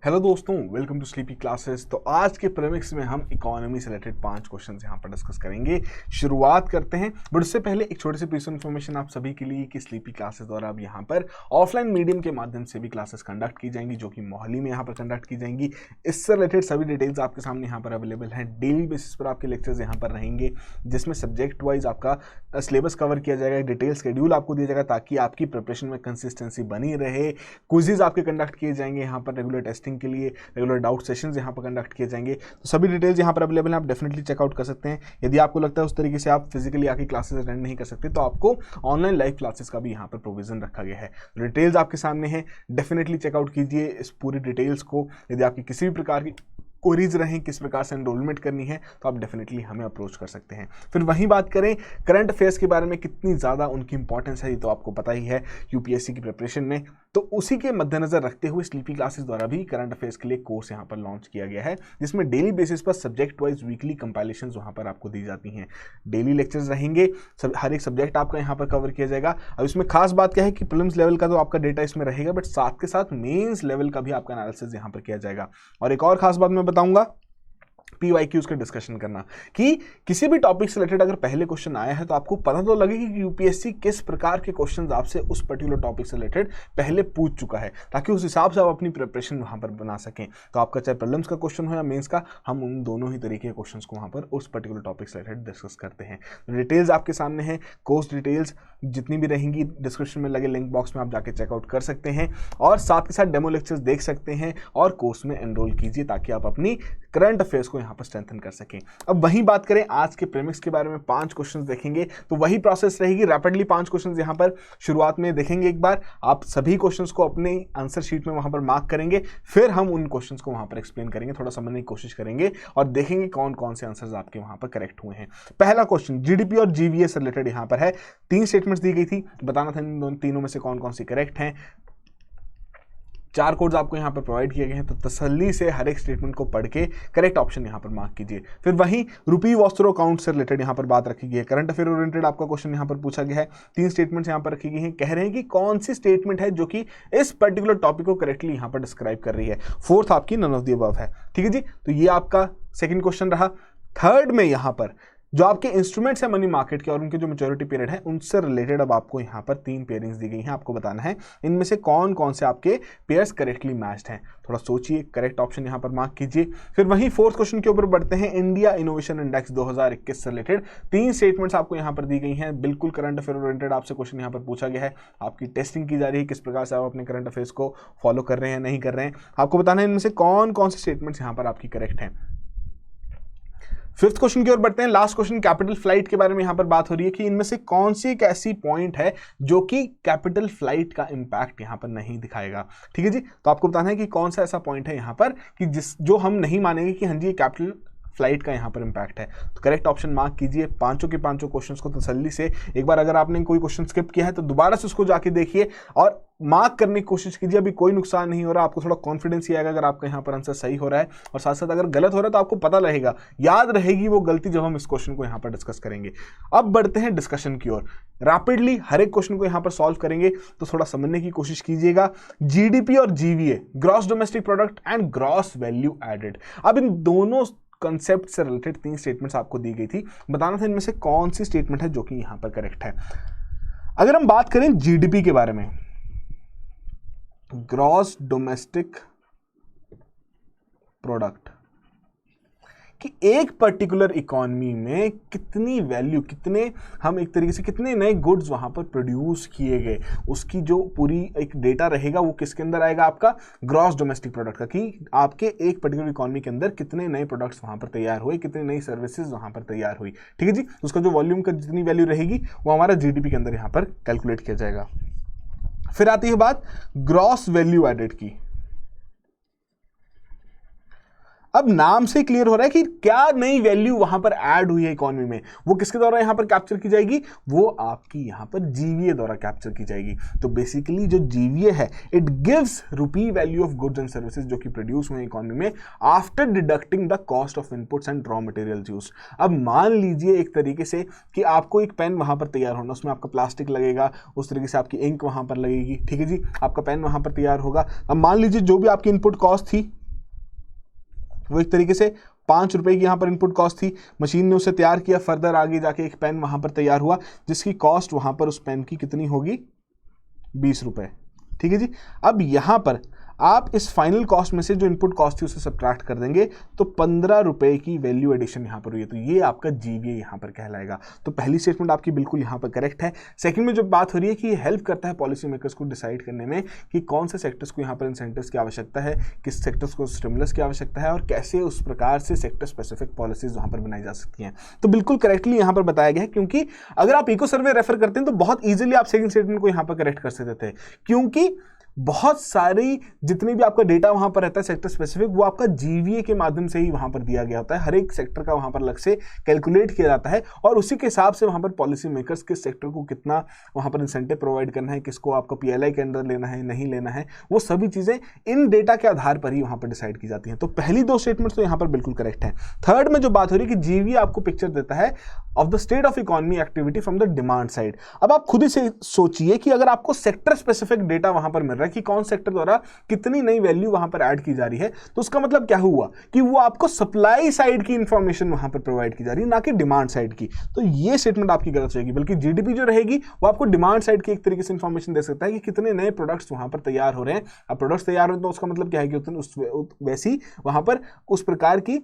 Hello दोस्तों, welcome to sleepy classes. तो आज के प्रीमिक्स में हम इकोनॉमी से रिलेटेड 5 क्वेश्चंस यहाँ पर डिस्कस करेंगे। शुरुआत करते हैं, बट उससे पहले एक छोटी सी पीस ऑफ इन्फॉर्मेशन आप सभी के लिए कि स्लीपी क्लासेस द्वारा अब यहाँ पर ऑफलाइन मीडियम के माध्यम से भी क्लासेस कंडक्ट की जाएंगी, जो कि मोहाली में यहाँ पर कंडक्ट की जाएंगी। इससे रिलेटेड सभी डिटेल्स आपके सामने यहाँ पर अवेलेबल हैं। डेली बेसिस पर आपके लेक्चर्स यहाँ पर रहेंगे, जिसमें सब्जेक्ट वाइज आपका सिलेबस कवर किया जाएगा, डिटेल शेड्यूल आपको दिया जाएगा ताकि आपकी प्रिपरेशन में कंसिस्टेंसी बनी रहे। क्विजेज आपके कंडक्ट किए जाएंगे यहाँ पर रेगुलर टेस्टिंग के लिए, रेगुलर डाउट सेशंस यहाँ पर कंडक्ट किए जाएंगे। तो सभी डिटेल्स यहाँ पर अवेलेबल हैं, आप डेफिनेटली चेकआउट कर सकते हैं। यदि आपको लगता है उस तरीके से आप फिजिकली आके क्लासेस अटेंड नहीं कर सकते, तो आपको ऑनलाइन लाइव क्लासेस का भी यहाँ पर प्रोविजन रखा गया है। डिटेल्स आपके सामने है, डेफिनेटली चेकआउट कीजिए इस पूरी डिटेल्स को। यदि आपकी किसी भी प्रकार की क्वेरीज रहें, किस प्रकार से एनरोलमेंट करनी है, तो आप डेफिनेटली हमें अप्रोच कर सकते हैं। फिर वहीं बात करें करंट अफेयर्स के बारे में, कितनी ज़्यादा उनकी इंपॉर्टेंस है ये तो आपको पता ही है यूपीएससी की प्रिपरेशन में। तो उसी के मद्देनजर रखते हुए स्लीपी क्लासेस द्वारा भी करंट अफेयर्स के लिए कोर्स यहाँ पर लॉन्च किया गया है, जिसमें डेली बेसिस पर सब्जेक्ट वाइज वीकली कंपाइलेशंस वहाँ पर आपको दी जाती हैं। डेली लेक्चर्स रहेंगे, हर एक सब्जेक्ट आपका यहाँ पर कवर किया जाएगा। अब इसमें खास बात क्या है कि प्रीलिम्स लेवल का तो आपका डेटा इसमें रहेगा, बट साथ के साथ मेंस लेवल का भी आपका एनालिसिस यहाँ पर किया जाएगा। और एक और खास बात मैं बताऊंगा, PYQs का डिस्कशन करना, कि किसी भी टॉपिक से रिलेटेड अगर पहले क्वेश्चन आया है तो आपको पता तो लगे कि यूपीएससी किस प्रकार के क्वेश्चंस आपसे उस पर्टिकुलर टॉपिक से रिलेटेड पहले पूछ चुका है, ताकि उस हिसाब से आप अपनी प्रिपरेशन वहां पर बना सकें। तो आपका चाहे प्रीलिम्स का क्वेश्चन हो या मेंस का, हम उन दोनों ही तरीके के क्वेश्चंस को वहां पर उस पर्टिकुलर टॉपिक से रिलेटेड डिस्कस करते हैं। डिटेल्स आपके सामने है, कोर्स डिटेल्स जितनी भी रहेंगी डिस्क्रिप्शन में लगे लिंक बॉक्स में आप जाके चेकआउट कर सकते हैं, और साथ के साथ डेमो लेक्चर्स देख सकते हैं और कोर्स में एनरोल कीजिए ताकि आप अपनी करंट अफेयर्स को यहाँ पर स्ट्रेंथन कर सकें। अब वहीं बात करें आज के प्रीमिक्स के बारे में, 5 क्वेश्चंस देखेंगे, तो वही प्रोसेस रहेगी। रैपिडली 5 क्वेश्चंस यहाँ पर शुरुआत में देखेंगे एक बार, आप सभी क्वेश्चंस को अपने आंसर शीट में वहां पर मार्क करेंगे, फिर हम उन क्वेश्चंस को वहां पर एक्सप्लेन करेंगे, थोड़ा समझने की कोशिश करेंगे और देखेंगे कौन कौन से आंसर्स आपके वहां पर करेक्ट हुए हैं। पहला क्वेश्चन जीडीपी और जीवीए से रिलेटेड यहाँ पर है। 3 स्टेटमेंट्स दी गई थी, बताना था इन तीनों में से कौन कौन सी करेक्ट हैं। 4 कोड्स आपको यहाँ पर प्रोवाइड किए गए हैं, तो तसल्ली से हर एक स्टेटमेंट को पढ़ के करेक्ट ऑप्शन यहाँ पर मार्क कीजिए। फिर वहीं रुपी वॉस्त्रो अकाउंट से रिलेटेड यहाँ पर बात रखी गई है, करंट अफेयर ओरिएंटेड आपका क्वेश्चन यहाँ पर पूछा गया है। 3 स्टेटमेंट्स यहाँ पर रखी गई हैं, कह रहे हैं कि कौन सी स्टेटमेंट है जो कि इस पर्टिकुलर टॉपिक को करेक्टली यहाँ पर डिस्क्राइब कर रही है। 4th आपकी नन ऑफ द अबव है, ठीक है जी। तो ये आपका सेकेंड क्वेश्चन रहा। 3rd में यहाँ पर जो आपके इंस्ट्रूमेंट्स है मनी मार्केट के और उनके जो मैच्योरिटी पीरियड है उनसे रिलेटेड अब आपको यहाँ पर 3 पेयरिंग्स दी गई हैं, आपको बताना है इनमें से कौन कौन से आपके पेयर्स करेक्टली मैच्ड हैं। थोड़ा सोचिए, करेक्ट ऑप्शन यहाँ पर मार्क कीजिए। फिर वहीं 4th क्वेश्चन के ऊपर बढ़ते हैं। इंडिया इनोवेशन इंडेक्स 2021 से रिलेटेड 3 स्टेटमेंट्स आपको यहाँ पर दी गई हैं, बिल्कुल करंट अफेयर ओरिएंटेड आपसे क्वेश्चन यहाँ पर पूछा गया है। आपकी टेस्टिंग की जा रही है, किस प्रकार से आप अपने करंट अफेयर्स को फॉलो कर रहे हैं नहीं कर रहे हैं, आपको बताना है इनमें से कौन कौन से स्टेटमेंट्स यहाँ पर आपकी करेक्ट हैं। 5th क्वेश्चन की ओर बढ़ते हैं। लास्ट क्वेश्चन कैपिटल फ्लाइट के बारे में यहाँ पर बात हो रही है कि इनमें से कौन सी एक ऐसी पॉइंट है जो कि कैपिटल फ्लाइट का इंपैक्ट यहाँ पर नहीं दिखाएगा, ठीक है जी। तो आपको बताना है कि कौन सा ऐसा पॉइंट है यहाँ पर कि जो हम नहीं मानेंगे कि हाँ जी ये कैपिटल फ्लाइट का यहाँ पर इंपैक्ट है। तो करेक्ट ऑप्शन मार्क कीजिए। 5 के 5 क्वेश्चंस को तसल्ली से एक बार, अगर आपने कोई क्वेश्चन स्किप किया है तो दोबारा से उसको जाके देखिए और मार्क करने की कोशिश कीजिए। अभी कोई नुकसान नहीं हो रहा, आपको थोड़ा कॉन्फिडेंस ही आएगा अगर आपका यहाँ पर आंसर सही हो रहा है, और साथ साथ अगर गलत हो रहा है तो आपको पता रहेगा, याद रहेगी वो गलती जब हम इस क्वेश्चन को यहाँ पर डिस्कस करेंगे। अब बढ़ते हैं डिस्कशन की ओर। रैपिडली हर एक क्वेश्चन को यहाँ पर सॉल्व करेंगे, तो थोड़ा समझने की कोशिश कीजिएगा। जीडीपी और GVA, gross domestic product and gross value added, अब इन दोनों कंसेप्ट से रिलेटेड 3 स्टेटमेंट्स आपको दी गई थी, बताना था इनमें से कौन सी स्टेटमेंट है जो कि यहां पर करेक्ट है। अगर हम बात करें जीडीपी के बारे में, ग्रॉस डोमेस्टिक प्रोडक्ट, कि एक पर्टिकुलर इकोनॉमी में कितनी वैल्यू, कितने हम एक तरीके से कितने नए गुड्स वहां पर प्रोड्यूस किए गए, उसकी जो पूरी एक डेटा रहेगा वो किसके अंदर आएगा, आपका ग्रॉस डोमेस्टिक प्रोडक्ट का, कि आपके एक पर्टिकुलर इकोनॉमी के अंदर कितने नए प्रोडक्ट्स वहां पर तैयार हुए, कितनी नई सर्विसेज वहां पर तैयार हुई, ठीक है जी। उसका जो वॉल्यूम का जितनी वैल्यू रहेगी वो हमारा जीडीपी के अंदर यहाँ पर कैलकुलेट किया जाएगा। फिर आती है बात ग्रॉस वैल्यू एडेड की। अब नाम से क्लियर हो रहा है कि क्या नई वैल्यू वहां पर ऐड हुई है इकोनॉमी में, वो किसके द्वारा यहां पर कैप्चर की जाएगी, वो आपकी यहां पर जीवीए द्वारा कैप्चर की जाएगी। तो बेसिकली जो जीवीए है, it gives rupee value of goods and services जो कि प्रोड्यूस हुए इकोनॉमी में after deducting the cost of inputs and raw materials use. अब मान लीजिए एक तरीके से कि आपको एक पेन वहां पर तैयार होना, उसमें आपका प्लास्टिक लगेगा, उस तरीके से आपकी इंक वहां पर लगेगी, ठीक है जी, आपका पेन वहां पर तैयार होगा। अब मान लीजिए जो भी आपकी इनपुट कॉस्ट थी वो एक तरीके से 5 रुपए की यहाँ पर इनपुट कॉस्ट थी, मशीन ने उसे तैयार किया, फर्दर आगे जाके एक पेन वहाँ पर तैयार हुआ जिसकी कॉस्ट वहाँ पर उस पेन की कितनी होगी, 20 रुपए। ठीक है जी। अब यहाँ पर आप इस फाइनल कॉस्ट में से जो इनपुट कॉस्ट थी उसे सब्ट्रैक्ट कर देंगे तो 15 रुपए की वैल्यू एडिशन यहाँ पर हुई है, तो ये आपका जीवीए यहाँ पर कहलाएगा। तो पहली स्टेटमेंट आपकी बिल्कुल यहाँ पर करेक्ट है। सेकंड में जो बात हो रही है कि ये हेल्प करता है पॉलिसी मेकर्स को डिसाइड करने में कि कौन से सेक्टर्स को यहाँ पर इंसेंटिव्स की आवश्यकता है, किस सेक्टर्स को स्टिमुलस की आवश्यकता है और कैसे उस प्रकार से सेक्टर स्पेसिफिक पॉलिसीज वहाँ पर बनाई जा सकती हैं। तो बिल्कुल करेक्टली यहाँ पर बताया गया है, क्योंकि अगर आप इको सर्वे रेफर करते हैं तो बहुत ईजिली आप सेकंड स्टेटमेंट को यहाँ पर करेक्ट कर सकते थे, क्योंकि बहुत सारी जितनी भी आपका डेटा वहां पर रहता है सेक्टर स्पेसिफिक, वो आपका जीवीए के माध्यम से ही वहां पर दिया गया होता है। हर एक सेक्टर का वहां पर अलग से कैलकुलेट किया जाता है और उसी के हिसाब से वहां पर पॉलिसी मेकर्स किस सेक्टर को कितना वहां पर इंसेंटिव प्रोवाइड करना है, किसको आपको पीएलआई के अंदर लेना है नहीं लेना है, वो सभी चीजें इन डेटा के आधार पर ही वहां पर डिसाइड की जाती हैं। तो पहली दो स्टेटमेंट्स तो यहां पर बिल्कुल करेक्ट है। थर्ड में जो बात हो रही है कि जीवीए आपको पिक्चर देता है of the state of economy activity from the demand side. अब आप खुद ही से सोचिए कि अगर आपको सेक्टर स्पेसिफिक डेटा वहां पर मिल रहा है कि कौन सेक्टर द्वारा कितनी नई वैल्यू वहां पर ऐड की जा रही है, तो उसका मतलब क्या हुआ कि वो आपको सप्लाई साइड की इंफॉर्मेशन वहां पर प्रोवाइड की जा रही है, ना कि डिमांड साइड की। तो ये स्टेटमेंट आपकी गलत रहेगी, बल्कि जीडीपी जो रहेगी वो आपको डिमांड साइड की एक तरीके से इंफॉर्मेशन दे सकता है कि कितने नए प्रोडक्ट्स वहां पर तैयार हो रहे हैं। अब प्रोडक्ट्स तैयार हो रहे हैं तो उसका मतलब क्या है कि वैसी वहां पर उस प्रकार की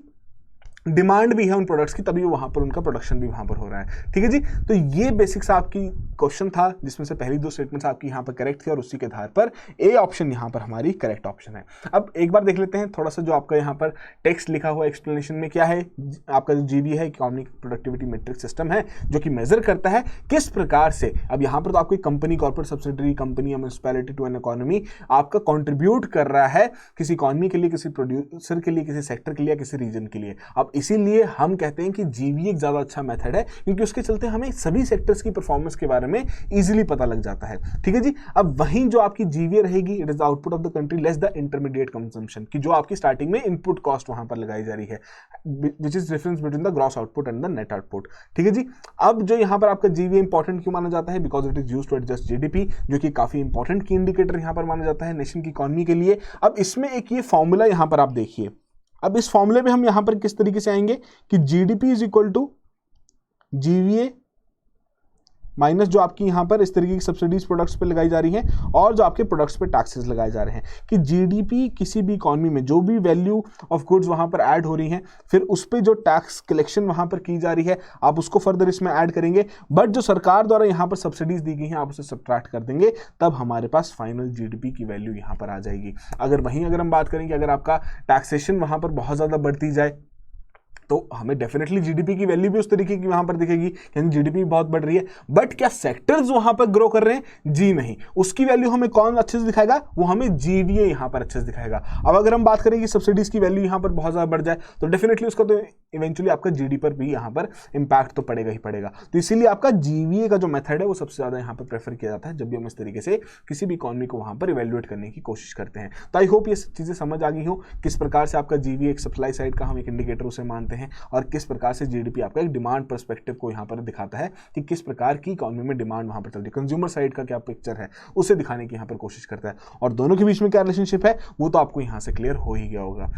डिमांड भी है उन प्रोडक्ट्स की, तभी वहां पर उनका प्रोडक्शन भी वहां पर हो रहा है। ठीक है जी। तो ये बेसिक्स आपकी क्वेश्चन था जिसमें से पहली दो स्टेटमेंट्स आपकी यहाँ पर करेक्ट थी और उसी के आधार पर ए ऑप्शन यहाँ पर हमारी करेक्ट ऑप्शन है। अब एक बार देख लेते हैं थोड़ा सा जो आपका यहाँ पर टेक्स्ट लिखा हुआ एक्सप्लेनेशन में क्या है। आपका जो जीबी है इकोनॉमिक प्रोडक्टिविटी मेट्रिक सिस्टम है जो कि मेजर करता है किस प्रकार से, अब यहाँ पर तो आपकी कंपनी, कॉर्पोरेट सब्सिडरी कंपनी या म्युनिसिपैलिटी टू एन इकोनॉमी आपका कॉन्ट्रीब्यूट कर रहा है किसी इकोनॉमी के लिए, किसी प्रोड्यूसर के लिए, किसी सेक्टर के लिए, किसी रीजन के लिए। अब इसीलिए हम कहते हैं कि जीवीए एक ज्यादा अच्छा मेथड है, क्योंकि उसके चलते हमें सभी सेक्टर्स की परफॉर्मेंस के बारे में इजीली पता लग जाता है। ठीक है जी। अब वहीं जो आपकी जीवीए रहेगी, it is the output of the country less the intermediate consumption, कि जो आपकी स्टार्टिंग में इनपुट कॉस्ट वहां पर लगाई जा रही है, which is difference between the gross output and the net output. ठीक है जी। अब जो यहां पर आपका जीवीए इंपॉर्टेंट क्यों माना जाता है, because it is used to adjust GDP, जो कि काफी इंपॉर्टेंट की इंडिकेटर यहां पर माना जाता है नेशन की इकोनॉमी के लिए। अब इसमें एक ये फॉर्मूला यहां पर आप देखिए, अब इस फॉर्मूले में हम यहां पर किस तरीके से आएंगे कि GDP is equal to GVA minus जो आपकी यहां पर इस तरीके की सब्सिडीज प्रोडक्ट्स पे लगाई जा रही हैं और जो आपके प्रोडक्ट्स पे टैक्सेस लगाए जा रहे हैं, कि जीडीपी किसी भी इकोनॉमी में जो भी वैल्यू ऑफ गुड्स वहां पर ऐड हो रही हैं, फिर उस पे जो टैक्स कलेक्शन वहां पर की जा रही है आप उसको फर्दर इसमें ऐड करेंगे, बट जो सरकार द्वारा यहां पर सब्सिडीज दी गई हैं आप उसे सब्ट्रैक्ट कर देंगे, तब हमारे पास फाइनल जीडीपी की वैल्यू यहां पर आ जाएगी। अगर हम बात करें कि अगर आपका टैक्सेशन वहां पर बहुत ज्यादा बढ़ती जाए तो हमें डेफिनेटली जीडीपी की वैल्यू भी उस तरीके की वहां पर दिखेगी, यानी जीडीपी बहुत बढ़ रही है, बट क्या सेक्टर्स वहां पर ग्रो कर रहे हैं? जी नहीं। उसकी वैल्यू हमें कौन अच्छे से दिखाएगा? वो हमें जीवीए यहां पर अच्छे से दिखाएगा। अब अगर हम बात करें कि सब्सिडीज की वैल्यू यहां पर बहुत ज्यादा बढ़ जाए तो डेफिनेटली उसका तो इवेंचुअली आपका जीडी पर भी यहां पर इंपैक्ट तो पड़ेगा ही पड़ेगा। तो इसीलिए आपका जीवीए का जो मेथड है वो सबसे ज्यादा यहां पर प्रेफर किया जाता है जब भी हम इस तरीके से किसी भी इकोनॉमी को वहां पर इवेल्युएट करने की कोशिश करते हैं। तो आई होप ये चीजें समझ आ गई हो किस प्रकार से आपका जीवीए एक सप्लाई साइड का हम एक इंडिकेटर उसे मानते हैं और किस प्रकार से जीडीपी आपका एक डिमांड पर्सपेक्टिव को यहां पर दिखाता है कि किस प्रकार की इकोनॉमी में डिमांड वहां पर चल रही है, कंज्यूमर साइड का क्या पिक्चर है उसे दिखाने की यहां पर कोशिश करता है, और दोनों के बीच में क्या रिलेशनशिप है वो तो आपको यहां से क्लियर हो ही गया होगा।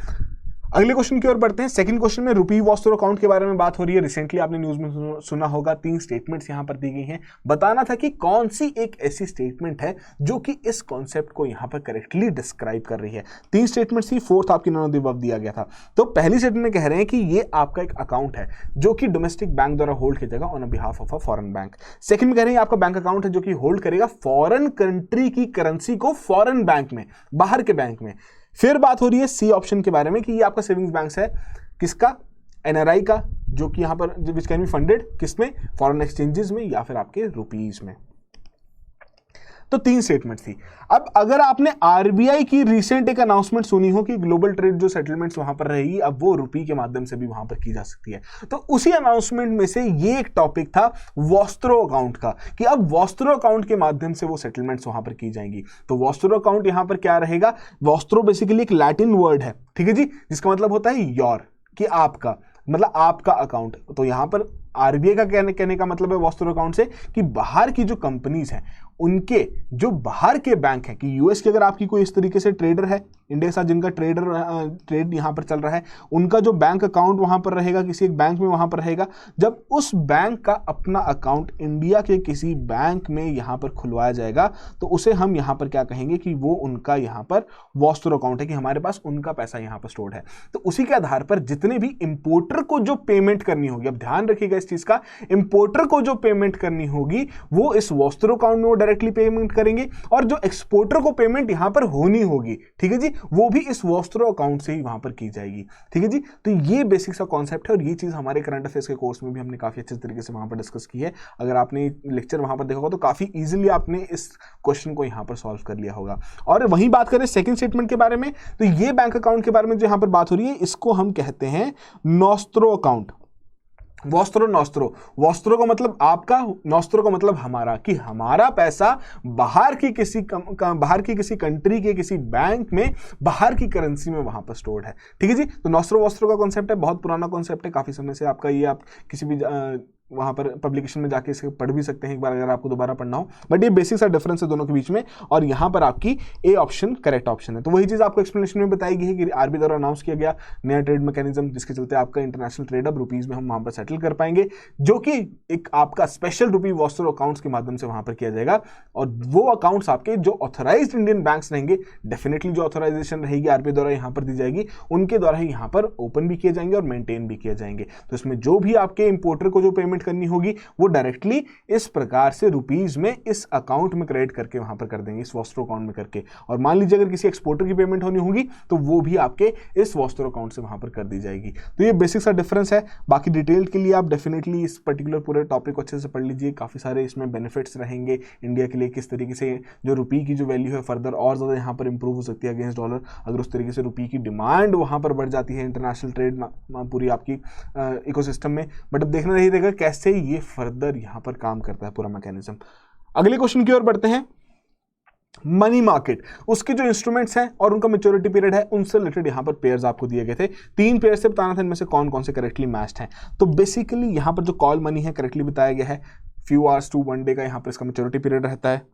अगले क्वेश्चन की ओर बढ़ते हैं। सेकंड क्वेश्चन में रुपी वॉस्टर अकाउंट के बारे में बात हो रही है। रिसेंटली आपने न्यूज में सुना होगा 3 स्टेटमेंट्स यहां पर दी गई हैं। बताना था कि कौन सी एक ऐसी स्टेटमेंट है जो कि इस कॉन्सेप्ट को यहां पर करेक्टली डिस्क्राइब कर रही है। 3 स्टेटमेंट्स थी, फोर्थ आपकी नॉन ऑफ द अबव दिया गया था। तो पहली स्टेटमेंट में कह रहे हैं कि ये आपका एक अकाउंट है जो कि डोमेस्टिक बैंक द्वारा होल्ड किया जाएगा on behalf of a foreign bank. Second में कह रहे हैं आपका बैंक अकाउंट है जो कि होल्ड करेगा फॉरेन कंट्री की करेंसी को फॉरेन बैंक में, बाहर के बैंक में। फिर बात हो रही है सी ऑप्शन के बारे में कि ये आपका सेविंग्स बैंक है, किसका? एनआरआई का, जो कि यहां पर विच कैन बी फंडेड किसमें? फॉरेन एक्सचेंजेस में या फिर आपके रुपीज में। तो 3 स्टेटमेंट थी। अब अगर आपने आरबीआई की रिसेंट एक अनाउंसमेंट सुनी हो कि ग्लोबल ट्रेड जो सेटलमेंट्स वहां पर रहेगी अब वो रुपी के माध्यम से भी वहां पर की जा सकती है, तो उसी अनाउंसमेंट में से ये एक टॉपिक था वॉस्ट्रो अकाउंट का, कि अब वॉस्ट्रो अकाउंट के माध्यम से वो सेटलमेंट्स वहां पर की जाएंगी। तो वॉस्ट्रो अकाउंट यहां पर क्या रहेगा? वॉस्ट्रो बेसिकली एक लैटिन वर्ड है, ठीक है जी, जिसका मतलब होता है योर, कि आपका, मतलब आपका अकाउंट। तो यहां पर आरबीआई का कहने का मतलब है वॉस्ट्रो अकाउंट से कि बाहर की जो कंपनीज हैं उनके जो बाहर के बैंक हैं, कि यूएस के अगर आपकी कोई इस तरीके से ट्रेडर है, इंडिया के साथ जिनका ट्रेड यहाँ पर चल रहा है, उनका जो बैंक अकाउंट वहाँ पर रहेगा, किसी एक बैंक में वहाँ पर रहेगा, जब उस बैंक का अपना अकाउंट इंडिया के किसी बैंक में यहाँ पर खुलवाया जाएगा तो उसे हम यहाँ पर क्या कहेंगे कि वो उनका यहाँ पर वॉस्टरो अकाउंट है, कि हमारे पास उनका पैसा यहाँ पर स्टोर्ड है। तो उसी के आधार पर जितने भी इंपोर्टर को जो पेमेंट करनी होगी, अब ध्यान रखिएगा इस चीज का, इंपोर्टर को जो पेमेंट करनी होगी वो इस वॉस्टरो अकाउंट में वो डायरेक्टली पेमेंट करेंगे, और जो एक्सपोर्टर को पेमेंट यहां पर होनी होगी, ठीक है जी, वो भी इस वॉस्टरो अकाउंट से ही वहां पर की जाएगी। ठीक है जी, तो ये बेसिक सा कॉन्सेप्ट है और ये चीज हमारे करंट अफेयर्स के कोर्स में भी हमने काफी अच्छे तरीके से वहां पर डिस्कस की है। अगर आपने लेक्चर वहां पर देखा होगा तो काफी इजीली आपने इस क्वेश्चन को यहां पर सॉल्व कर लिया होगा। और वहीं बात करें सेकंड स्टेटमेंट के बारे में, तो ये बैंक अकाउंट के बारे में जो यहां पर बात हो रही है इसको हम कहते हैं नॉस्ट्रो अकाउंट। वॉस्त्रो नॉस्त्रो, वॉस्त्रो का मतलब आपका, नॉस्त्रो का मतलब हमारा, कि हमारा पैसा बाहर की किसी कंट्री के किसी बैंक में बाहर की करेंसी में वहां पर स्टोर्ड है। ठीक है जी, तो नॉस्त्रो वॉस्त्रो का कॉन्सेप्ट है, बहुत पुराना कॉन्सेप्ट है, काफी समय से आपका ये आप किसी भी वहां पर पब्लिकेशन में जाके इसे पढ़ भी सकते हैं एक बार अगर आपको दोबारा पढ़ना हो, बट ये बेसिक सा डिफरेंस है दोनों के बीच में। और यहां पर आपकी ए ऑप्शन करेक्ट ऑप्शन है। तो वही चीज आपको एक्सप्लेनेशन में बताई गई है कि आरबीआई द्वारा अनाउंस किया गया नया ट्रेड मैकेनिज्म, जिसके चलते आपका इंटरनेशनल ट्रेड अब रुपीज में हम वहां पर सेटल कर पाएंगे, जो कि एक आपका स्पेशल रुपी वॉस्टरो अकाउंट्स के माध्यम से वहां पर किया जाएगा। और वो अकाउंट्स आपके जो ऑथराइज्ड इंडियन बैंक्स रहेंगे, डेफिनेटली जो ऑथराइजेशन रहेगी आरबीआई द्वारा यहां पर दी जाएगी, उनके द्वारा ही यहां पर ओपन भी किए जाएंगे और मेंटेन भी किए जाएंगे। तो इसमें जो भी आपके इंपोर्टर को जो पेमेंट करनी होगी वो डायरेक्टली इस प्रकार से रुपीज में इस अकाउंट में क्रेडिट करके वहां पर कर देंगे, इस वॉस्टरो अकाउंट में करके। और मान लीजिए अगर किसी एक्सपोर्टर की पेमेंट होनी होगी तो वो भी आपके इस वॉस्टरो अकाउंट से वहां पर कर दी जाएगी। तो ये बेसिक सा डिफरेंस है। बाकी डिटेल के लिए आप डेफिनेटली इस पर्टिकुलर पूरे टॉपिक को अच्छे से पढ़ लीजिए, काफी सारे इसमें बेनिफिट्स रहेंगे इंडिया के लिए, किस तरीके से जो रुपी की जो वैल्यू है फर्दर और ज्यादा यहाँ पर इंप्रूव हो सकती है अगेंस्ट डॉलर, अगर उस तरीके से रुपी की डिमांड वहां पर बढ़ जाती है इंटरनेशनल ट्रेड पूरी आपकी इकोसिस्टम में। बट अब देखना नहीं रहेगा कैसे ये फर्दर यहां पर काम करता है पूरा मैकेनिज्म। अगले क्वेश्चन की ओर बढ़ते हैं। मनी मार्केट, उसके जो इंस्ट्रूमेंट्स हैं और उनका मैच्योरिटी पीरियड है, उनसे रिलेटेड यहां पर पेयर्स आपको दिए गए थे। 3 पेयर से बताना था इनमें से कौन कौन से करेक्टली मैच्ड हैं। तो बेसिकली यहां पर जो कॉल मनी है करेक्टली बताया गया है, फ्यू आवर्स टू 1 डे का यहां पर इसका मैच्योरिटी पीरियड रहता है।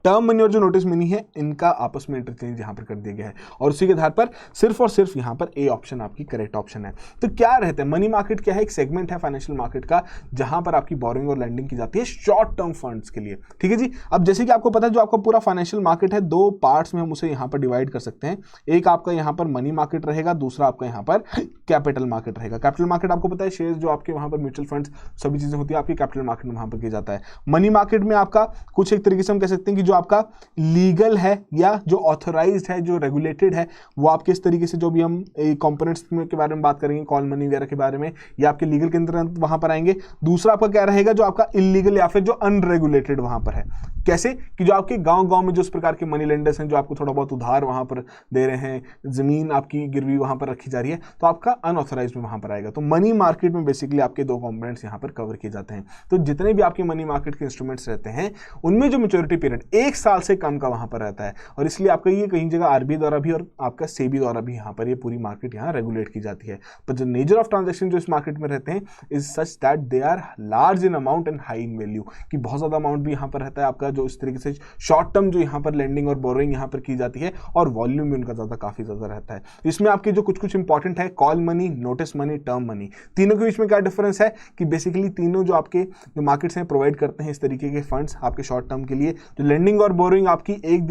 टर्म मनी और जो नोटिस मनी है इनका आपस में इंटरचेंज यहां पर कर दिया गया है, और उसी के आधार पर सिर्फ और सिर्फ यहां पर ए ऑप्शन आपकी करेक्ट ऑप्शन है। तो क्या रहता है मनी मार्केट, क्या है, एक सेगमेंट है फाइनेंशियल मार्केट का जहां पर आपकी बोरोइंग और लैंडिंग की जाती है शॉर्ट टर्म फंड्स के लिए। ठीक है जी, अब जैसे कि आपको पता है जो आपका पूरा फाइनेंशियल मार्केट है 2 पार्ट्स में हम उसे यहां पर डिवाइड कर सकते हैं। एक आपका यहां पर मनी मार्केट रहेगा, दूसरा आपका यहां पर कैपिटल मार्केट रहेगा। कैपिटल मार्केट आपको पता है शेयर जो आपके वहां पर म्यूचुअल फंड्स सभी चीजें होती है आपकी कैपिटल मार्केट में वहां पर किया जाता है। मनी मार्केट में आपका कुछ एक तरीके से हम कह सकते हैं कि जो आपका लीगल है या जो ऑथराइज्ड है, जो रेगुलेटेड है, वो आपके इस तरीके से जो भी हम कंपोनेंट्स के बारे में बात करेंगे, कॉल मनी वगैरह के बारे में, या आपके लीगल के अंदर वहां पर आएंगे। दूसरा आपका क्या रहेगा, जो आपका इलीगल या फिर जो अनरेगुलेटेड वहां पर है। कैसे कि जो आपके गांव में जो इस प्रकार के मनी लेंडर्स हैं, जो आपको थोड़ा बहुत उधार वहां पर दे रहे हैं, जमीन आपकी गिरवी वहां पर रखी जा रही है, तो आपका अनऑथराइज्ड में वहां पर आएगा। तो मनी मार्केट में बेसिकली आपके 2 कंपोनेंट्स यहां पर कवर किए जाते हैं। तो जितने भी आपके मनी मार्केट के इंस्ट्रूमेंट्स रहते हैं उनमें जो मैच्योरिटी पीरियड 1 साल से कम का वहां पर रहता है, और इसलिए आपका ये कहीं जगह आरबीआई द्वारा भी और आपका सेबी द्वारा भी यहाँ पर ये पूरी मार्केट यहाँ रेगुलेट की जाती है। पर जो नेचर ऑफ ट्रांजैक्शन जो इस मार्केट में रहते हैं is such that they are large in amount and high in value, कि बहुत ज्यादा अमाउंट भी यहाँ पर रहता है आपका, जो इस तरीके से शॉर्ट टर्म जो यहाँ पर लेंडिंग और बोरोइंग यहाँ पर की जाती है, और वॉल्यूम भी उनका ज्यादा काफी ज्यादा रहता है। इसमें आपके जो कुछ इंपॉर्टेंट है, call money, notice money, term money, तीनों के बीच में क्या डिफरेंस है कि बेसिकली तीनों जो आपके जो मार्केट्स हैं प्रोवाइड करते हैं इस तरीके के फंड्स आपके शॉर्ट टर्म के लिए। जो लेंडिंग और बोरोइंग आपकी एक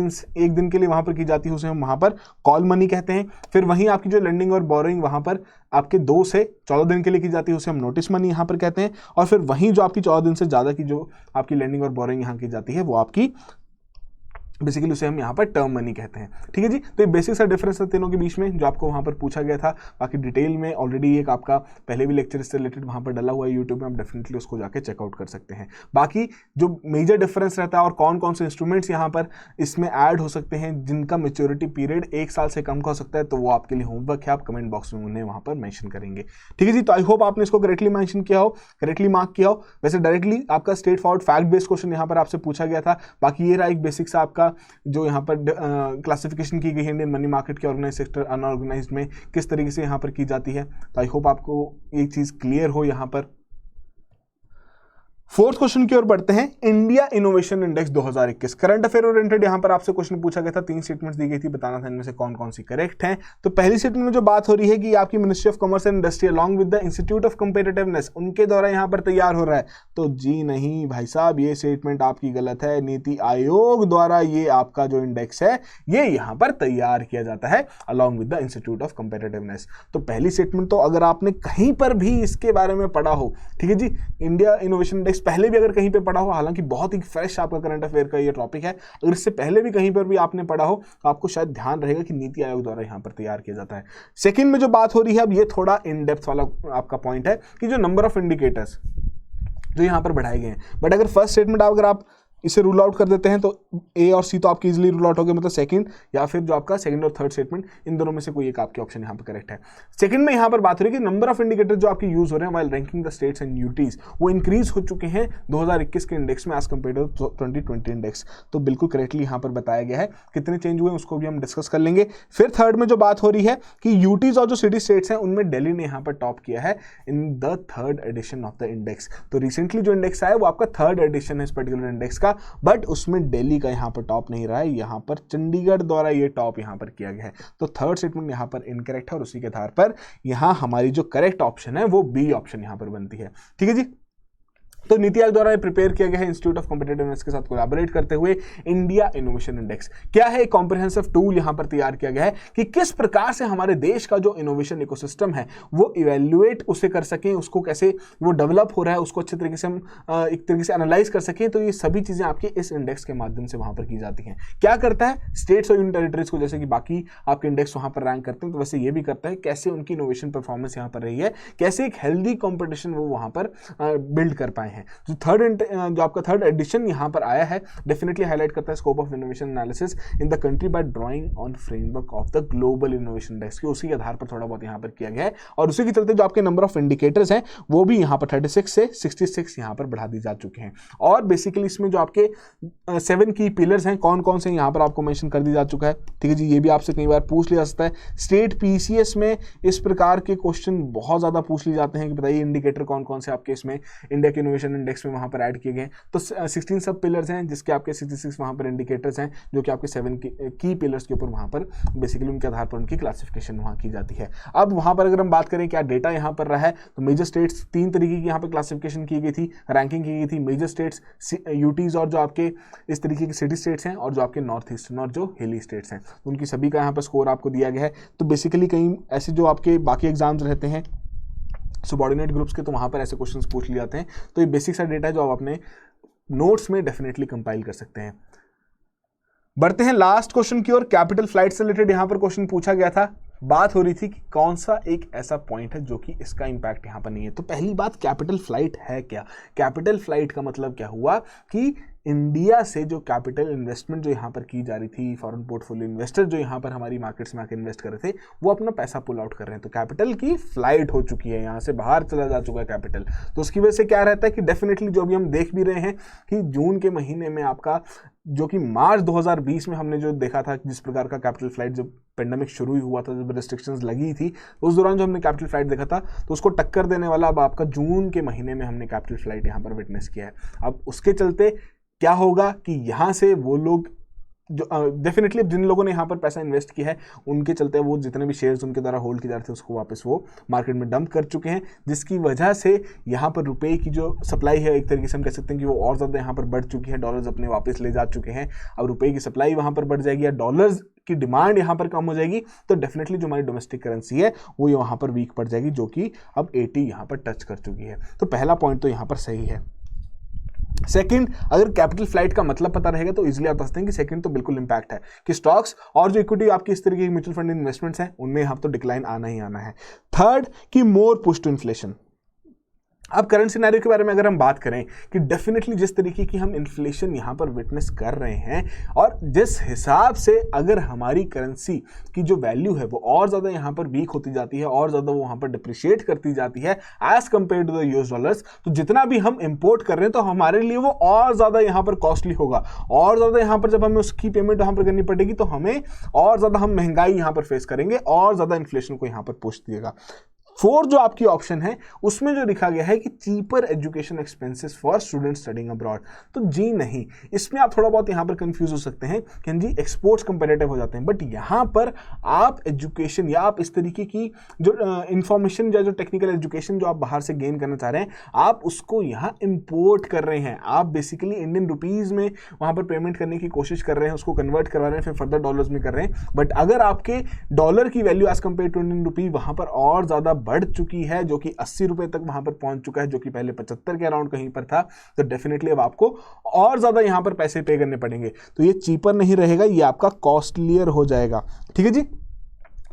दिन के लिए वहां पर की जाती है उसे हम वहां पर कॉल मनी कहते हैं। फिर वहीं आपकी जो लेंडिंग और बोरोइंग वहां पर आपके 2 से 14 दिन के लिए की जाती है उसे हम नोटिस मनी यहां पर कहते हैं। और फिर वहीं जो आपकी 14 दिन से ज्यादा की जो आपकी लेंडिंग और बोरोइंग यहां की जाती है वो आपकी बेसिकली उसे हम यहाँ पर टर्म मनी कहते हैं। ठीक है जी, तो ये बेसिक सा डिफरेंस है तीनों के बीच में जो आपको वहाँ पर पूछा गया था। बाकी डिटेल में ऑलरेडी एक आपका पहले भी लेक्चर इससे रिलेटेड वहाँ पर डला हुआ है यूट्यूब में, आप डेफिनेटली उसको जाके चेकआउट कर सकते हैं। बाकी जो मेजर डिफरेंस रहता है और कौन कौन से इंस्ट्रूमेंट्स यहाँ पर इसमें ऐड हो सकते हैं जिनका मेच्योरिटी पीरियड 1 साल से कम का हो सकता है, तो वो आपके लिए होमवर्क है, आप कमेंट बॉक्स में उन्हें वहाँ पर मैंशन करेंगे। ठीक है जी, तो आई होप आपने इसको करेक्टली मैंशन किया हो, करेक्टली मार्क किया हो। वैसे डायरेक्टली आपका straight forward fact based question यहाँ पर आपसे पूछा गया था। बाकी ये रहा एक बेसिक सा आपका जो यहाँ पर क्लासिफिकेशन की गई है इंडियन मनी मार्केट के ऑर्गेनाइज सेक्टर अनऑर्गेनाइज्ड में किस तरीके से यहाँ पर की जाती है। तो आई होप आपको एक चीज क्लियर हो यहाँ पर। फोर्थ क्वेश्चन की ओर बढ़ते हैं। India innovation index 2021 current affair oriented यहां पर आपसे क्वेश्चन पूछा गया था, 3 स्टेटमेंट्स दी गई थी, बताना था इनमें से कौन कौन सी करेक्ट हैं। तो पहली स्टेटमेंट में जो बात हो रही है कि आपकी ministry of commerce and industry along with the institute of competitiveness उनके द्वारा यहां पर तैयार हो रहा है, तो जी नहीं भाई साहब, ये स्टेटमेंट आपकी गलत है। नीति आयोग द्वारा ये आपका जो इंडेक्स है ये यहां पर तैयार किया जाता है along with the institute of competitiveness. तो पहली स्टेटमेंट तो अगर आपने कहीं पर भी इसके बारे में पढ़ा हो, ठीक है जी, इंडिया इनोवेशन इंडेक्स पहले भी अगर कहीं पे पढ़ा हो, हालांकि बहुत ही फ्रेश आपका करंट अफेयर का ये टॉपिक है, अगर इससे पहले भी कहीं पर भी आपने पढ़ा हो तो आपको शायद ध्यान रहेगा कि नीति आयोग द्वारा यहां पर तैयार किया जाता है। सेकंड में जो बात हो रही है, अब ये थोड़ा इन डेप्थ वाला आपका पॉइंट है कि जो नंबर ऑफ इंडिकेटर्स जो यहां पर बढ़ाए गए हैं, बट अगर फर्स्ट स्टेटमेंट अगर आप इसे रूल आउट कर देते हैं तो ए और सी तो आपकी इजीली रूल आउट हो गए, मतलब सेकंड या फिर जो आपका सेकंड और थर्ड स्टेटमेंट, इन दोनों में से कोई एक आपके ऑप्शन यहां पर करेक्ट है। सेकंड में यहां पर बात हो रही है कि नंबर ऑफ इंडिकेटर जो आपके यूज हो रहे हैं while ranking the states and UTs, वो इंक्रीज हो चुके हैं 2021 के इंडेक्स में एज कंपेयर टू 2020 इंडेक्स। तो बिल्कुल करेक्टली यहां पर बताया गया है। कितने चेंज हुए उसको भी हम डिस्कस कर लेंगे। फिर थर्ड में जो बात हो रही है कि यूटीज और जो सिटी स्टेट्स हैं उनमें दिल्ली ने यहां पर टॉप किया है in the third edition of the index. तो रिसेंटली जो इंडेक्स आया वो आपका थर्ड एडिशन है इस पर्टिकुलर इंडेक्स का, बट उसमें दिल्ली का यहां पर टॉप नहीं रहा है, यहां पर चंडीगढ़ द्वारा ये टॉप यहां पर किया गया है। तो थर्ड स्टेटमेंट यहां पर इनकरेक्ट है और उसी के आधार पर यहां हमारी जो करेक्ट ऑप्शन है वो बी ऑप्शन यहां पर बनती है। ठीक है जी। तो नीति आयोग द्वारा प्रिपेयर किया गया है इंस्टीट्यूट ऑफ कॉम्पिटिटिवनेस के साथ कोलैबोरेट करते हुए इंडिया इनोवेशन इंडेक्स क्या है, एक कॉम्प्रिहेंसिव टूल यहां पर तैयार किया गया है कि किस प्रकार से हमारे देश का जो इनोवेशन इकोसिस्टम है वो इवेल्युएट उसे कर सकें, उसको कैसे वो डेवलप हो रहा है उसको अच्छे तरीके से हम एक तरीके से एनालाइज कर सकें। तो ये सभी चीजें आपके इस इंडेक्स के माध्यम से वहां पर की जाती हैं। क्या करता है, स्टेट्स और यूनियन टेरिटरीज को जैसे कि बाकी आपके इंडेक्स वहां पर रैंक करते हैं, तो वैसे ये भी करता है कैसे उनकी इनोवेशन परफॉर्मेंस यहां पर रही है, कैसे एक हेल्दी कॉम्पिटिशन वो वहां पर बिल्ड कर पाए हैं। जो आपका थर्ड एडिशन यहां पर आया है डेफिनेटली हाईलाइट करता है scope of innovation analysis in the country by drawing on framework of the global innovation index की, उसी के आधार पर थोड़ा बहुत यहां पर किया गया है। और उसी के चलते जो आपके नंबर ऑफ इंडिकेटर्स हैं वो भी यहां पर 36 से 66 यहां पर बढ़ा दी जा चुके हैं। और बेसिकली इसमें जो आपके 7 की पिलर्स हैं कौन कौन से यहां पर आपको मेंशन कर दी जा चुका है। ठीक है जी, ये भी आपसे कई बार पूछ लिया जा सकता है। स्टेट पीसीएस में इस प्रकार के क्वेश्चन बहुत ज्यादा पूछ लिए जाते हैं कि बताइए इंडिकेटर कौन कौन से आपके इसमें इंडिया के इनोवेशन इंडेक्स में वहां पर ऐड किए गए। तो 16 सब पिलर्स हैं जिसके आपके 66 वहां पर इंडिकेटर्स हैं जो कि आपके 7 की पिलर्स के ऊपर वहां पर बेसिकली उनके आधार पर उनकी क्लासिफिकेशन वहां की जाती है। अब वहां पर अगर हम बात करें क्या डेटा यहां पर रहा है, तो मेजर स्टेट्स 3 तरीके की यहां पर क्लासिफिकेशन की गई थी, रैंकिंग की गई थी। मेजर स्टेट्स, यूटीज और जो आपके इस तरीके के सिटी स्टेट्स हैं और जो आपके नॉर्थ ईस्टर्न और जो हिली स्टेट्स हैं उनकी सभी का यहाँ पर स्कोर आपको दिया गया है। तो बेसिकली कहीं ऐसे जो आपके बाकी एग्जाम्स रहते हैं सबऑर्डिनेट ग्रुप्स के, तो वहां पर ऐसे क्वेश्चंस पूछ लिए जाते हैं। तो ये बेसिक सा डेटा है जो आप अपने नोट्स में डेफिनेटली कंपाइल कर सकते हैं। बढ़ते हैं लास्ट क्वेश्चन की ओर। कैपिटल फ्लाइट से रिलेटेड यहां पर क्वेश्चन पूछा गया था, बात हो रही थी कि कौन सा एक ऐसा पॉइंट है जो कि इसका इंपैक्ट यहां पर नहीं है। तो पहली बात, कैपिटल फ्लाइट है क्या। कैपिटल फ्लाइट का मतलब क्या हुआ कि इंडिया से जो कैपिटल इन्वेस्टमेंट जो यहाँ पर की जा रही थी, फॉरेन पोर्टफोलियो इन्वेस्टर जो यहाँ पर हमारी मार्केट्स में आकर इन्वेस्ट कर रहे थे वो अपना पैसा पुल आउट कर रहे हैं। तो कैपिटल की फ्लाइट हो चुकी है, यहाँ से बाहर चला जा चुका है कैपिटल। तो उसकी वजह से क्या रहता है कि डेफिनेटली जो अभी हम देख भी रहे हैं कि जून के महीने में आपका जो कि मार्च 2020 में हमने जो देखा था जिस प्रकार का कैपिटल फ्लाइट जब पेंडेमिक शुरू ही हुआ था, जब रिस्ट्रिक्शंस लगी थी, तो उस दौरान जो हमने कैपिटल फ्लाइट देखा था तो उसको टक्कर देने वाला अब आपका जून के महीने में हमने कैपिटल फ्लाइट यहाँ पर विटनेस किया है। अब उसके चलते क्या होगा कि यहाँ से वो लोग जो डेफिनेटली अब जिन लोगों ने यहाँ पर पैसा इन्वेस्ट किया है उनके चलते वो जितने भी शेयर्स उनके द्वारा होल्ड किए जा रहे थे उसको वापस वो मार्केट में डंप कर चुके हैं, जिसकी वजह से यहाँ पर रुपए की जो सप्लाई है एक तरीके से हम कह सकते हैं कि वो और ज़्यादा यहाँ पर बढ़ चुकी है। डॉलर्स अपने वापस ले जा चुके हैं। अब रुपए की सप्लाई वहाँ पर बढ़ जाएगी या डॉलर्स की डिमांड यहाँ पर कम हो जाएगी तो डेफिनेटली जो हमारी डोमेस्टिक करेंसी है वो यहाँ पर वीक पड़ जाएगी, जो कि अब 80 यहाँ पर टच कर चुकी है। तो पहला पॉइंट तो यहाँ पर सही है। सेकंड, अगर कैपिटल फ्लाइट का मतलब पता रहेगा तो इजीली आप बता सकते हैं कि सेकंड तो बिल्कुल इंपैक्ट है कि स्टॉक्स और जो इक्विटी आपकी इस तरीके की म्यूचुअल फंड इन्वेस्टमेंट्स हैं उनमें यहाँ तो डिक्लाइन आना ही आना है। थर्ड, कि मोर पुश टू इन्फ्लेशन। अब करंट सिनेरियो के बारे में अगर हम बात करें कि डेफिनेटली जिस तरीके की हम इन्फ्लेशन यहाँ पर विटनेस कर रहे हैं और जिस हिसाब से अगर हमारी करेंसी की जो वैल्यू है वो और ज़्यादा यहाँ पर वीक होती जाती है और ज़्यादा वो वहाँ पर डिप्रिशिएट करती जाती है as compare to the US dollars, तो जितना भी हम इंपोर्ट कर रहे हैं तो हमारे लिए वो और ज़्यादा यहाँ पर कॉस्टली होगा। और ज़्यादा यहाँ पर जब हमें उसकी पेमेंट यहाँ पर करनी पड़ेगी तो हमें और ज़्यादा हम महंगाई यहाँ पर फेस करेंगे और ज़्यादा इन्फ्लेशन को यहाँ पर पुश दिएगा। फोर्थ जो आपकी ऑप्शन है उसमें जो लिखा गया है कि cheaper education expenses for student studying abroad, तो जी नहीं, इसमें आप थोड़ा बहुत यहाँ पर कंफ्यूज हो सकते हैं कि जी एक्सपोर्ट्स कंपेरेटिव हो जाते हैं, बट यहाँ पर आप एजुकेशन या आप इस तरीके की जो इंफॉर्मेशन या जो टेक्निकल एजुकेशन जो आप बाहर से गेन करना चाह रहे हैं, आप उसको यहाँ इंपोर्ट कर रहे हैं। आप बेसिकली इंडियन रुपीज़ में वहाँ पर पेमेंट करने की कोशिश कर रहे हैं, उसको कन्वर्ट करवा रहे हैं, फिर फर्दर डॉलर्स में कर रहे हैं। बट अगर आपके डॉलर की value as compare to Indian rupee वहाँ पर और ज़्यादा बढ़ चुकी है, जो कि 80 रुपये तक वहाँ पर पहुँच चुका है, जो कि पहले 75 के अराउंड कहीं पर था, तो डेफिनेटली अब आपको और ज़्यादा यहाँ पर पैसे पे करने पड़ेंगे। तो ये चीपर नहीं रहेगा, ये आपका कॉस्टलियर हो जाएगा। ठीक है जी,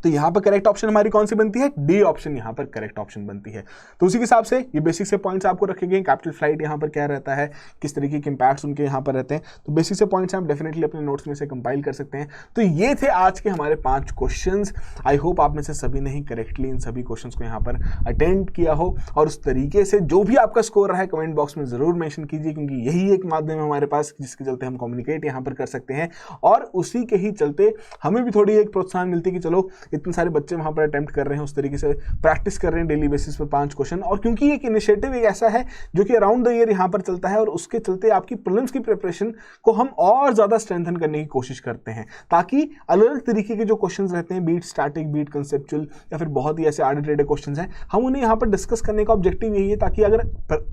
तो यहाँ पर करेक्ट ऑप्शन हमारी कौन सी बनती है? डी ऑप्शन यहाँ पर करेक्ट ऑप्शन बनती है। तो उसी के हिसाब से ये बेसिक से पॉइंट्स आपको रखे गए। कैपिटल फ्लाइट यहाँ पर क्या रहता है, किस तरीके के इंपैक्ट्स उनके यहाँ पर रहते हैं, तो बेसिक से पॉइंट्स आप डेफिनेटली अपने नोट्स में से कंपाइल कर सकते हैं। तो ये थे आज के हमारे 5 क्वेश्चंस। आई होप आप में से सभी ने ही करेक्टली इन सभी क्वेश्चंस को यहाँ पर अटेंड किया हो, और उस तरीके से जो भी आपका स्कोर रहा है कमेंट बॉक्स में जरूर मेंशन कीजिए, क्योंकि यही एक माध्यम है हमारे पास जिसके चलते हम कम्युनिकेट यहाँ पर कर सकते हैं, और उसी के ही चलते हमें भी थोड़ी एक प्रोत्साहन मिलती है कि चलो इतने सारे बच्चे वहाँ पर अटेम्प्ट कर रहे हैं, उस तरीके से प्रैक्टिस कर रहे हैं डेली बेसिस पर 5 क्वेश्चन। और क्योंकि एक इनिशिएटिव एक ऐसा है जो कि अराउंड द ईयर यहाँ पर चलता है, और उसके चलते आपकी प्रीलिम्स की प्रिपरेशन को हम और ज़्यादा स्ट्रेंथन करने की कोशिश करते हैं, ताकि अलग अलग तरीके के जो क्वेश्चन रहते हैं, बीट स्टैटिक, बीट कंसेप्चुअल, या फिर बहुत ही ऐसे आर्डर ट्रेडेड क्वेश्चन हैं, हम उन्हें यहाँ पर डिस्कस करने का ऑब्जेक्टिव यही है, ताकि अगर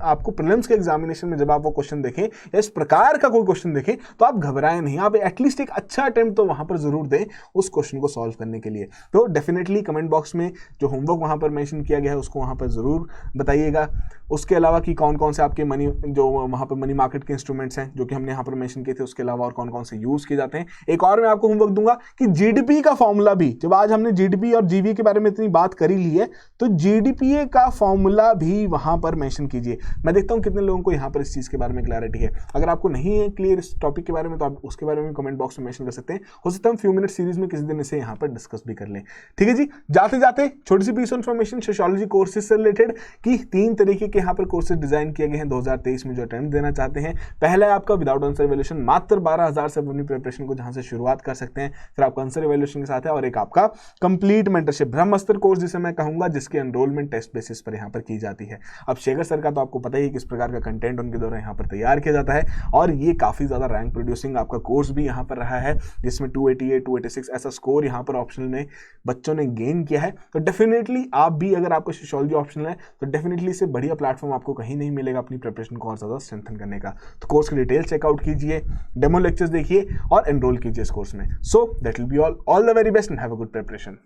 आपको प्रीलिम्स के एग्जामिनेशन में जब आप वो क्वेश्चन देखें या इस प्रकार का कोई क्वेश्चन देखें तो आप घबराएं नहीं, आप एटलीस्ट एक अच्छा अटेम्प्ट तो वहाँ पर जरूर दें उस क्वेश्चन को सॉल्व करने के लिए। तो डेफिनेटली कमेंट बॉक्स में जो होमवर्क वहाँ पर मेंशन किया गया है उसको वहाँ पर ज़रूर बताइएगा। उसके अलावा कि कौन कौन से आपके मनी जो वहाँ पर मनी मार्केट के इंस्ट्रूमेंट्स हैं जो कि हमने यहाँ पर मेंशन किए थे, उसके अलावा और कौन कौन से यूज़ किए जाते हैं। एक और मैं आपको होमवर्क दूंगा कि जीडीपी का फॉर्मूला भी, जब आज हमने जीडीपी और जीवी के बारे में इतनी बात कर ही ली है, तो जीडीपीए का फॉर्मूला भी वहाँ पर मेंशन कीजिए। मैं देखता हूँ कितने लोगों को यहाँ पर इस चीज़ के बारे में क्लैरिटी है। अगर आपको नहीं है क्लियर इस टॉपिक के बारे में, तो आप उसके बारे में कमेंट बॉक्स में मेंशन कर सकते हैं। हो सकता है हम फ्यू मिनट सीरीज में किसी दिन इसे यहाँ पर डिस्कस भी कर लें। ठीक है जी, जाते जाते छोटी सी पीस इन्फॉर्मेशन सोशियोलॉजी कोर्सेज से रिलेटेड कि 3 तरीके के यहाँ पर कोर्सेज डिजाइन किए गए हैं 2023 में जो अटेम्प्ट देना चाहते हैं। पहला है आपका विदाउट आंसर इवैल्यूएशन, मात्र 12,000 से अपनी प्रिपरेशन को जहां से शुरुआत कर सकते हैं। फिर आपका आंसर इवैल्यूएशन के साथ है, और एक आपका कंप्लीट मेंटरशिप ब्रह्मास्त्र कोर्स जिसे मैं कहूंगा, जिसकी एनरोलमेंट टेस्ट बेसिस पर यहाँ पर की जाती है। अब शेखर सर का तो आपको पता ही किस प्रकार का कंटेंट उनके द्वारा यहाँ पर तैयार किया जाता है, और ये काफी ज्यादा रैंक प्रोड्यूसिंग आपका कोर्स भी यहाँ पर रहा है, जिसमें 288 286 ऐसा स्कोर यहाँ पर ऑप्शनल में बच्चों ने गेन किया है। तो डेफिनेटली आप भी, अगर आपका सोशियोलॉजी ऑप्शनल है, तो डेफिनेटली इससे बढ़िया प्लेटफॉर्म आपको कहीं नहीं मिलेगा अपनी प्रिपरेशन को और ज़्यादा स्ट्रेंथन करने का। तो कोर्स की डिटेल चेकआउट कीजिए, डेमो लेक्चर्स देखिए और एनरोल कीजिए इस कोर्स में। So that will be all the very best and have a good preparation.